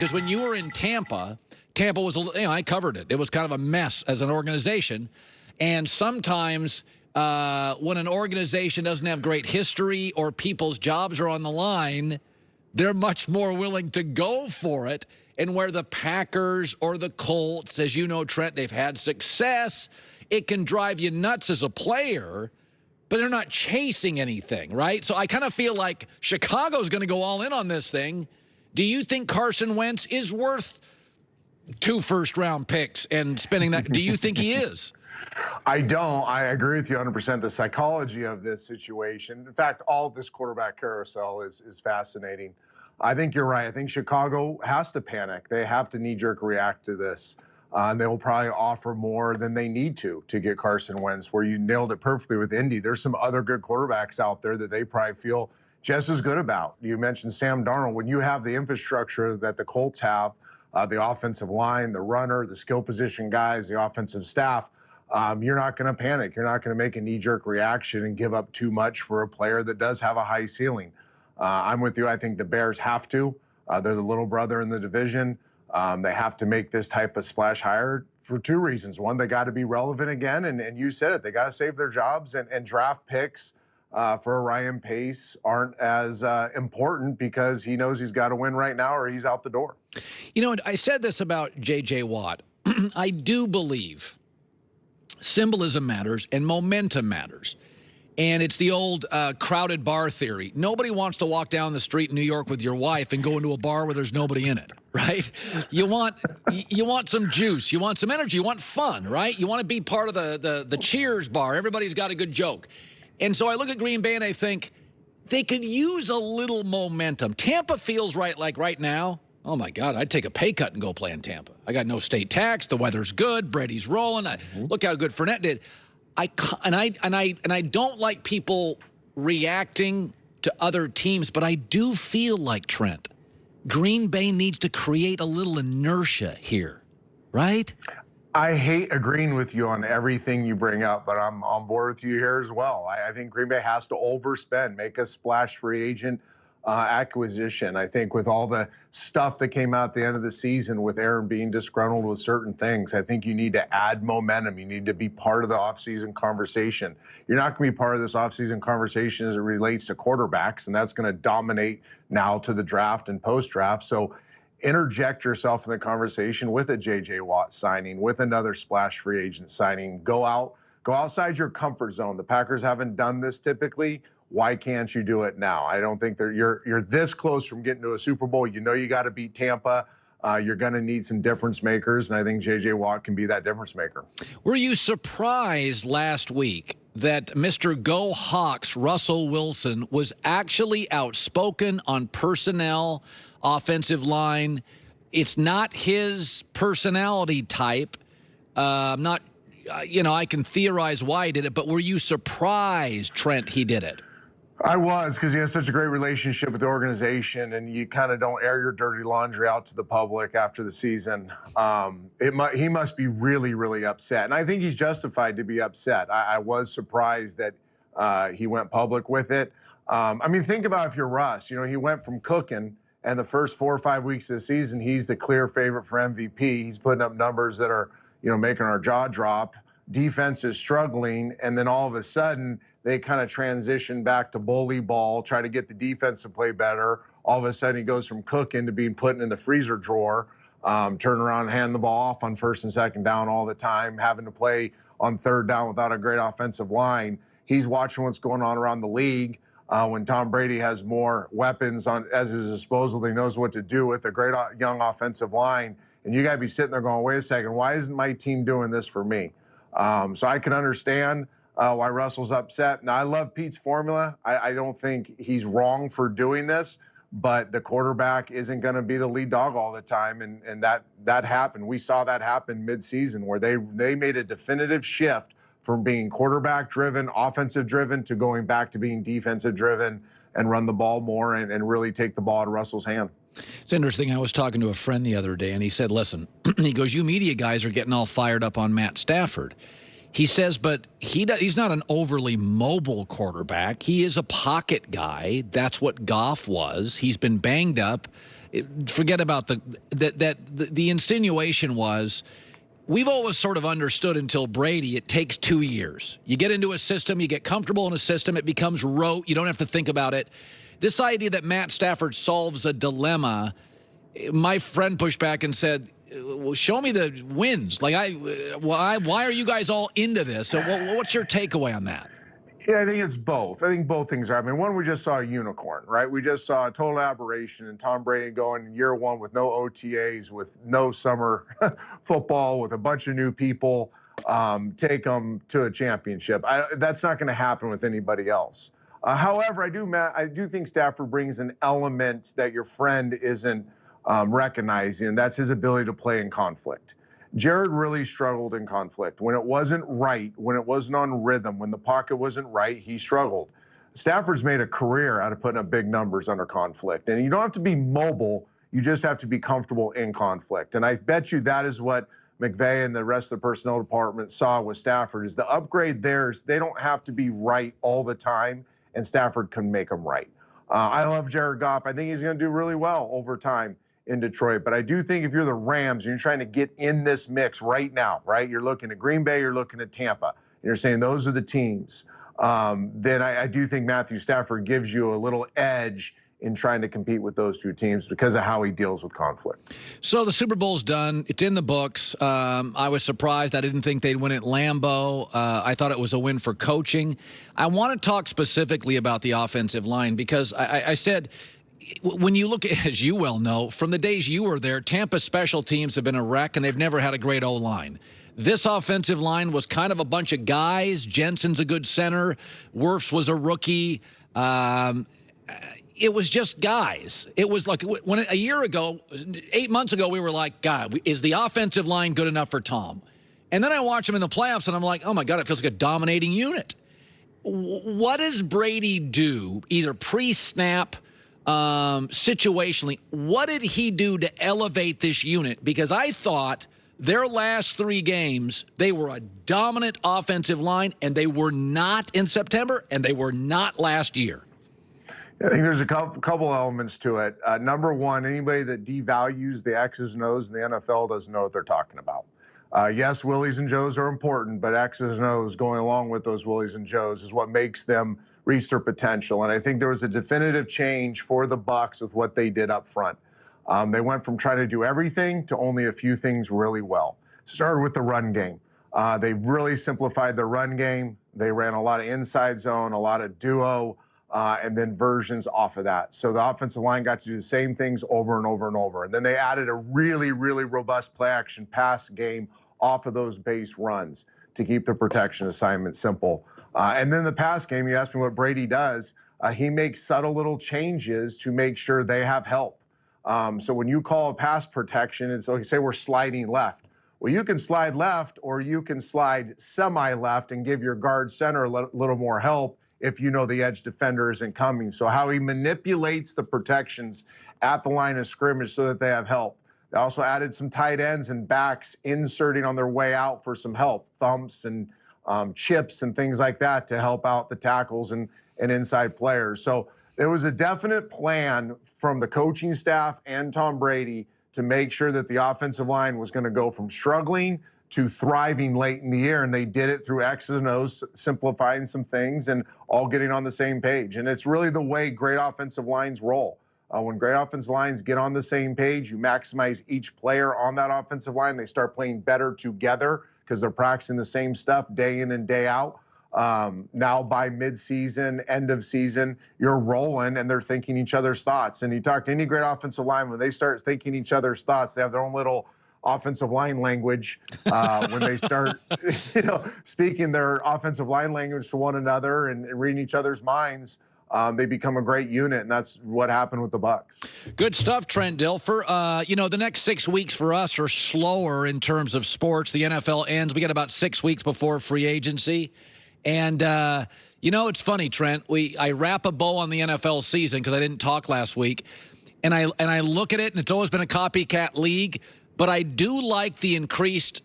Because when you were in Tampa, Tampa was, I covered it. It was kind of a mess as an organization. And sometimes when an organization doesn't have great history or people's jobs are on the line, they're much more willing to go for it. And where the Packers or the Colts, as you know, Trent, they've had success, it can drive you nuts as a player, but they're not chasing anything, right? So I kind of feel like Chicago's going to go all in on this thing. Do you think Carson Wentz is worth 2 first-round picks and spending that? Do you think he is? I don't. I agree with you 100%. The psychology of this situation, in fact, all this quarterback carousel is fascinating. I think you're right. I think Chicago has to panic. They have to knee-jerk react to this. And they will probably offer more than they need to get Carson Wentz, where you nailed it perfectly with Indy. There's some other good quarterbacks out there that they probably feel just as good about. You mentioned Sam Darnold. When you have the infrastructure that the Colts have, the offensive line, the runner, the skill position guys, the offensive staff, you're not going to panic. You're not going to make a knee-jerk reaction and give up too much for a player that does have a high ceiling. I'm with you. I think the Bears have to. They're the little brother in the division. They have to make this type of splash hire for 2 reasons. One, they got to be relevant again, and you said it. They got to save their jobs, and draft picks for Ryan Pace aren't as important because he knows he's got to win right now or he's out the door. You know, I said this about J.J. Watt. I do believe symbolism matters and momentum matters. And it's the old crowded bar theory. Nobody wants to walk down the street in New York with your wife and go into a bar where there's nobody in it, right? You want some juice. You want some energy. You want fun, right? You want to be part of the cheers bar. Everybody's got a good joke. And so I look at Green Bay and I think they could use a little momentum. Tampa feels right now, oh, my God, I'd take a pay cut and go play in Tampa. I got no state tax. The weather's good. Brady's rolling. Look how good Fournette did. I don't like people reacting to other teams, but I do feel like, Trent, Green Bay needs to create a little inertia here, right? I hate agreeing with you on everything you bring up, but I'm on board with you here as well. I think Green Bay has to overspend, make a splash free agent acquisition. I think with all the stuff that came out at the end of the season with Aaron being disgruntled with certain things, I think you need to add momentum. You need to be part of the offseason conversation. You're not going to be part of this offseason conversation as it relates to quarterbacks, and that's going to dominate now to the draft and post-draft. So interject yourself in the conversation with a J.J. Watt signing, with another splash free agent signing. Go outside your comfort zone. The Packers haven't done this typically. Why can't you do it now? I don't think you're this close from getting to a Super Bowl. You know you got to beat Tampa. You're going to need some difference makers, and I think J.J. Watt can be that difference maker. Were you surprised last week that Mr. Go Hawks, Russell Wilson, was actually outspoken on personnel, offensive line? It's not his personality type. I can theorize why he did it, but were you surprised, Trent, he did it? I was, because he has such a great relationship with the organization, and you kind of don't air your dirty laundry out to the public after the season. He must be really, really upset, and I think he's justified to be upset. I was surprised that he went public with it. Think about if you're Russ. He went from cooking, and the first 4 or 5 weeks of the season, he's the clear favorite for MVP. He's putting up numbers that are, making our jaw drop. Defense is struggling, and then all of a sudden, they kind of transition back to bully ball, try to get the defense to play better. All of a sudden, he goes from cooking to being put in the freezer drawer, turn around and hand the ball off on 1st and 2nd down all the time, having to play on 3rd down without a great offensive line. He's watching what's going on around the league. When Tom Brady has more weapons as his disposal, he knows what to do with a great young offensive line. And you got to be sitting there going, wait a second, why isn't my team doing this for me? So I can understand why Russell's upset. Now, I love Pete's formula. I don't think he's wrong for doing this, but the quarterback isn't going to be the lead dog all the time, and that happened. We saw that happen midseason where they made a definitive shift from being quarterback-driven, offensive-driven, to going back to being defensive-driven and run the ball more and really take the ball out of Russell's hand. It's interesting. I was talking to a friend the other day, and he said, listen, he goes, you media guys are getting all fired up on Matt Stafford. He says, but he's not an overly mobile quarterback. He is a pocket guy. That's what Goff was. He's been banged up. Forget about the insinuation was, we've always sort of understood until Brady, it takes 2 years. You get into a system, you get comfortable in a system, it becomes rote. You don't have to think about it. This idea that Matt Stafford solves a dilemma, my friend pushed back and said, well, show me the wins. Like, why are you guys all into this? So what's your takeaway on that? Yeah, I think it's both. I think both things are happening. One, we just saw a unicorn, right? We just saw a total aberration in Tom Brady going year one with no OTAs, with no summer football, with a bunch of new people, take them to a championship. That's not going to happen with anybody else. However, I do think Stafford brings an element that your friend isn't recognizing, and that's his ability to play in conflict. Jared really struggled in conflict. When it wasn't right, when it wasn't on rhythm, when the pocket wasn't right, he struggled. Stafford's made a career out of putting up big numbers under conflict. And you don't have to be mobile, you just have to be comfortable in conflict. And I bet you that is what McVay and the rest of the personnel department saw with Stafford, is the upgrade there is they don't have to be right all the time, and Stafford can make them right. I love Jared Goff. I think he's going to do really well over time in Detroit. But I do think if you're the Rams and you're trying to get in this mix right now, right? You're looking at Green Bay, you're looking at Tampa, and you're saying those are the teams. Then I do think Matthew Stafford gives you a little edge in trying to compete with those two teams because of how he deals with conflict. So the Super Bowl's done. It's in the books. I was surprised. I didn't think they'd win at Lambeau. I thought it was a win for coaching. I want to talk specifically about the offensive line because I said, when you look at, as you well know, from the days you were there, Tampa's special teams have been a wreck, and they've never had a great O-line. This offensive line was kind of a bunch of guys. Jensen's a good center. Wirfs was a rookie. It was just guys. It was like when a year ago, 8 months ago, we were like, God, is the offensive line good enough for Tom? And then I watch him in the playoffs, and I'm like, oh, my God, it feels like a dominating unit. What does Brady do, either pre-snap, situationally? What did he do to elevate this unit? Because I thought their last 3 games, they were a dominant offensive line, and they were not in September, and they were not last year. I think there's a couple elements to it. Number one, anybody that devalues the X's and O's in the NFL doesn't know what they're talking about. Yes, Willies and Joes are important, but X's and O's going along with those Willies and Joes is what makes them reach their potential. And I think there was a definitive change for the Bucs with what they did up front. They went from trying to do everything to only a few things really well. Started with the run game. They really simplified their run game. They ran a lot of inside zone, a lot of duo, and then versions off of that. So the offensive line got to do the same things over and over and over. And then they added a really, really robust play action pass game off of those base runs to keep the protection assignment simple. And then the pass game, you asked me what Brady does. He makes subtle little changes to make sure they have help. So when you call a pass protection, and so you say we're sliding left. Well, you can slide left or you can slide semi-left and give your guard center a little more help if you know the edge defender isn't coming. So how he manipulates the protections at the line of scrimmage so that they have help. They also added some tight ends and backs inserting on their way out for some help, thumps and chips and things like that to help out the tackles and inside players. So there was a definite plan from the coaching staff and Tom Brady to make sure that the offensive line was going to go from struggling to thriving late in the year, and they did it through X's and O's, simplifying some things and all getting on the same page. And it's really the way great offensive lines roll. When great offensive lines get on the same page, you maximize each player on that offensive line. They start playing better together because they're practicing the same stuff day in and day out. Now by midseason, end of season, you're rolling and they're thinking each other's thoughts. And you talk to any great offensive line, when they start thinking each other's thoughts, they have their own little offensive line language when they start speaking their offensive line language to one another and reading each other's minds. They become a great unit, and that's what happened with the Bucs. Good stuff, Trent Dilfer. The next 6 weeks for us are slower in terms of sports. The NFL ends. We got about 6 weeks before free agency. And, it's funny, Trent. I wrap a bow on the NFL season because I didn't talk last week. And I look at it, and it's always been a copycat league. But I do like the increased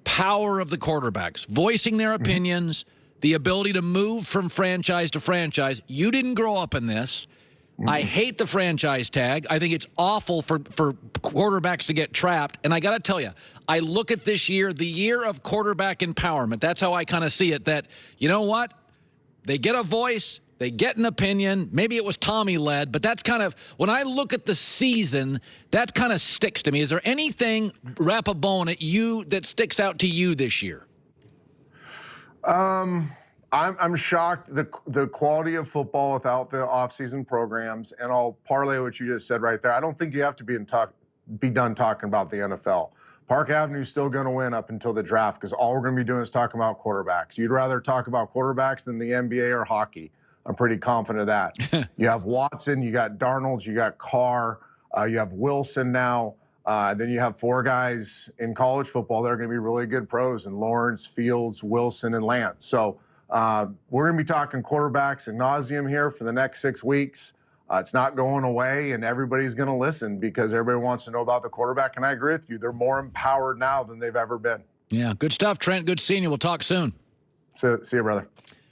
power of the quarterbacks, voicing their opinions, the ability to move from franchise to franchise. You didn't grow up in this. I hate the franchise tag. I think it's awful for quarterbacks to get trapped. And I got to tell you, I look at this year, the year of quarterback empowerment. That's how I kind of see it, that, you know what? They get a voice. They get an opinion. Maybe it was Tommy-led, but that's kind of, when I look at the season, that kind of sticks to me. Is there anything, Rapopone, at you that sticks out to you this year? I'm shocked the quality of football without the offseason programs, and I'll parlay what you just said right there. I don't think you have to be done talking about the NFL. Park Avenue's still going to win up until the draft because all we're going to be doing is talking about quarterbacks. You'd rather talk about quarterbacks than the NBA or hockey. I'm pretty confident of that. You have Watson, you got Darnold, you got Carr, you have Wilson now. Then you have 4 guys in college football that are going to be really good pros, and Lawrence, Fields, Wilson, and Lance. So we're going to be talking quarterbacks ad nauseum here for the next 6 weeks. It's not going away, and everybody's going to listen because everybody wants to know about the quarterback. And I agree with you. They're more empowered now than they've ever been. Yeah, good stuff, Trent. Good seeing you. We'll talk soon. See you, brother.